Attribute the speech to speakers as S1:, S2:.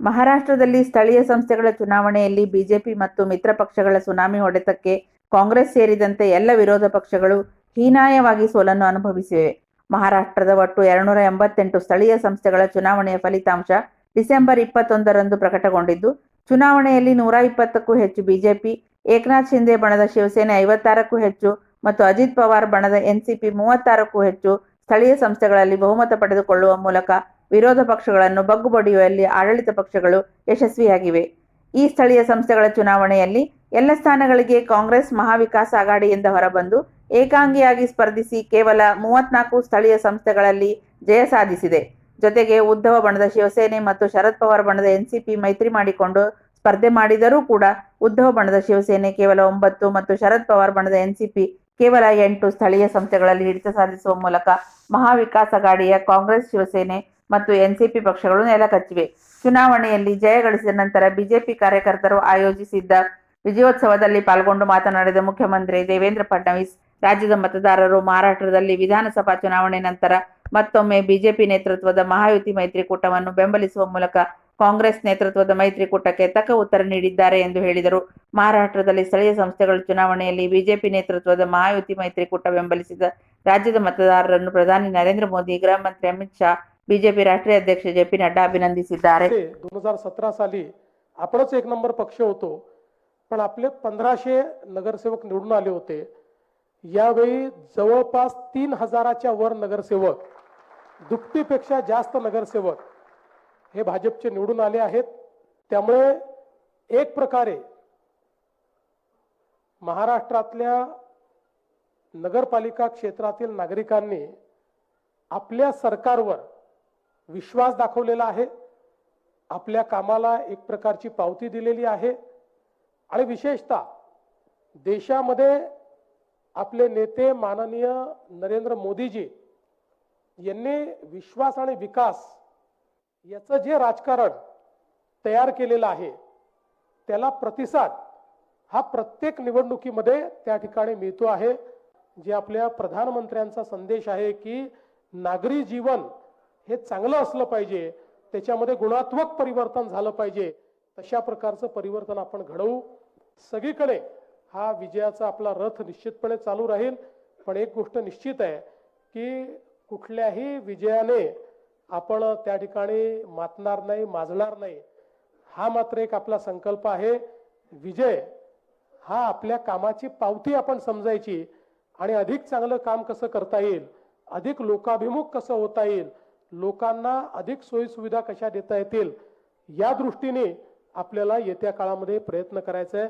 S1: ಮಹಾರಾಷ್ಟ್ರದಲ್ಲಿ ಸ್ಥಳೀಯ ಸಂಸ್ಥೆಗಳ ಚುನಾವಣೆಯಲ್ಲಿ ಬಿಜೆಪಿ ಮತ್ತು ಮಿತ್ರ ಪಕ್ಷಗಳ ಸುನಾಮಿ ಹೊಡೆತಕ್ಕೆ ಕಾಂಗ್ರೆಸ್ ಸೇರಿದಂತೆ ಎಲ್ಲ ವಿರೋಧ ಪಕ್ಷಗಳು ಹೀನಾಯವಾಗಿ ಸೋಲನ್ನು ಅನುಭವಿಸಿವೆ. ಮಹಾರಾಷ್ಟ್ರದ ಒಟ್ಟು 288 ಸ್ಥಳೀಯ ಸಂಸ್ಥೆಗಳ ಚುನಾವಣೆಯ ಫಲಿತಾಂಶ ಡಿಸೆಂಬರ್ 21ರಂದು ಪ್ರಕಟಗೊಂಡಿದ್ದು, ಚುನಾವಣೆಯಲ್ಲಿ 120ಕ್ಕೂ ಹೆಚ್ಚು ಬಿಜೆಪಿ, ಏಕನಾಥ್ ಶಿಂದೆ ಬಣದ ಶಿವಸೇನೆ 56ಕ್ಕೂ ಹೆಚ್ಚು ಮತ್ತು ಅಜಿತ್ ಪವಾರ್ ಬಣದ ಎನ್ಸಿಪಿ 36ಕ್ಕೂ ಹೆಚ್ಚು ಸ್ಥಳೀಯ ಸಂಸ್ಥೆಗಳಲ್ಲಿ ಬಹುಮತ ಪಡೆದುಕೊಳ್ಳುವ ಮೂಲಕ ವಿರೋಧ ಪಕ್ಷಗಳನ್ನು ಬಗ್ಗುಬಡಿಯುವಲ್ಲಿ ಆಡಳಿತ ಪಕ್ಷಗಳು ಯಶಸ್ವಿಯಾಗಿವೆ. ಈ ಸ್ಥಳೀಯ ಸಂಸ್ಥೆಗಳ ಚುನಾವಣೆಯಲ್ಲಿ ಎಲ್ಲ ಸ್ಥಾನಗಳಿಗೆ ಕಾಂಗ್ರೆಸ್ ಮಹಾವಿಕಾಸ್ ಅಘಾಡಿಯಿಂದ ಹೊರಬಂದು ಏಕಾಂಗಿಯಾಗಿ ಸ್ಪರ್ಧಿಸಿ ಕೇವಲ 34 ಸ್ಥಳೀಯ ಸಂಸ್ಥೆಗಳಲ್ಲಿ ಜಯ ಸಾಧಿಸಿದೆ. ಜೊತೆಗೆ ಉದ್ಧವ ಬಣದ ಶಿವಸೇನೆ ಮತ್ತು ಶರದ್ ಪವಾರ್ ಬಣದ ಎನ್ಸಿಪಿ ಮೈತ್ರಿ ಮಾಡಿಕೊಂಡು ಸ್ಪರ್ಧೆ ಮಾಡಿದರೂ ಕೂಡ ಉದ್ಧವ ಬಣದ ಶಿವಸೇನೆ ಕೇವಲ 9 ಮತ್ತು ಶರದ್ ಪವಾರ್ ಬಣದ ಎನ್ಸಿಪಿ ಕೇವಲ 8 ಸ್ಥಳೀಯ ಸಂಸ್ಥೆಗಳಲ್ಲಿ ಹಿಡಿತ ಸಾಧಿಸುವ ಮೂಲಕ ಮಹಾವಿಕಾಸ್ ಅಘಾಡಿಯ ಕಾಂಗ್ರೆಸ್, ಶಿವಸೇನೆ ಮತ್ತು ಎನ್ಸಿಪಿ ಪಕ್ಷಗಳು ನೆಲಕಚ್ಚಿವೆ. ಚುನಾವಣೆಯಲ್ಲಿ ಜಯ ಗಳಿಸಿದ ನಂತರ ಬಿಜೆಪಿ ಕಾರ್ಯಕರ್ತರು ಆಯೋಜಿಸಿದ್ದ ವಿಜಯೋತ್ಸವದಲ್ಲಿ ಪಾಲ್ಗೊಂಡು ಮಾತನಾಡಿದ ಮುಖ್ಯಮಂತ್ರಿ ದೇವೇಂದ್ರ ಫಡ್ನವೀಸ್, ರಾಜ್ಯದ ಮತದಾರರು ಮಹಾರಾಷ್ಟ್ರದಲ್ಲಿ ವಿಧಾನಸಭಾ ಚುನಾವಣೆ ನಂತರ ಮತ್ತೊಮ್ಮೆ ಬಿಜೆಪಿ ನೇತೃತ್ವದ ಮಹಾಯುತಿ ಮೈತ್ರಿಕೂಟವನ್ನು ಬೆಂಬಲಿಸುವ ಮೂಲಕ ಕಾಂಗ್ರೆಸ್ ನೇತೃತ್ವದ ಮೈತ್ರಿಕೂಟಕ್ಕೆ ತಕ್ಕ ಉತ್ತರ ನೀಡಿದ್ದಾರೆ ಎಂದು ಹೇಳಿದರು. ಮಹಾರಾಷ್ಟ್ರದಲ್ಲಿ ಸ್ಥಳೀಯ ಸಂಸ್ಥೆಗಳ ಚುನಾವಣೆಯಲ್ಲಿ ಬಿಜೆಪಿ ನೇತೃತ್ವದ ಮಹಾಯುತಿ ಮೈತ್ರಿಕೂಟ ಬೆಂಬಲಿಸಿದ ರಾಜ್ಯದ ಮತದಾರರನ್ನು ಪ್ರಧಾನಿ ನರೇಂದ್ರ मोदी, गृह मंत्री अमित शाह, बीजेपी राष्ट्रीय अध्यक्ष जे.पी. नड्डा अभिनंदिಸಿದ್ದಾರೆ.
S2: 2017 साली आपणच एक नंबर पक्ष होतो, पण आपले 1500 नगरसेवक निवडून आले होते. यावेळी जवळपास 3000च्या वर नगरसेवक, दुपटीपेक्षा जास्त नगरसेवक हे भाजपचे निवडून आले आहेत. त्यामुळे एक प्रकारे महाराष्ट्रातल्या नगरपालिका क्षेत्रातील नागरिकांनी आपल्या सरकारवर विश्वास दाखवलेला आहे. आपल्या कामाला एक प्रकारची पावती दिलेली आहे आणि विशेषतः देशामध्ये आपले नेते माननीय नरेंद्र मोदीजी यांनी विश्वास आणि विकास याचं जे राजकारण तयार केलेलं आहे त्याला प्रतिसाद हा प्रत्येक निवडणुकीमध्ये त्या ठिकाणी मिळतो आहे. जे आपल्या प्रधानमंत्र्यांचा संदेश आहे की नागरी जीवन हे चांगलं असलं पाहिजे, त्याच्यामध्ये गुणात्मक परिवर्तन झालं पाहिजे, तशा प्रकारचं परिवर्तन आपण घडवू. सगळीकडे हा विजयाचा आपला रथ निश्चितपणे चालू राहील. पण एक गोष्ट निश्चित आहे की कुठल्याही विजयाने आपण त्या ठिकाणी मातणार नाही, माजणार नाही. हा मात्र एक आपला संकल्प आहे. विजय हा आपल्या कामाची पावती आपण समजायची आणि अधिक चांगलं काम कसं करता येईल, अधिक लोकाभिमुख कसं होता येईल, लोकांना अधिक सोयी सुविधा कशा देता येतील, या दृष्टीने आपल्याला येत्या काळामध्ये प्रयत्न करायचा आहे.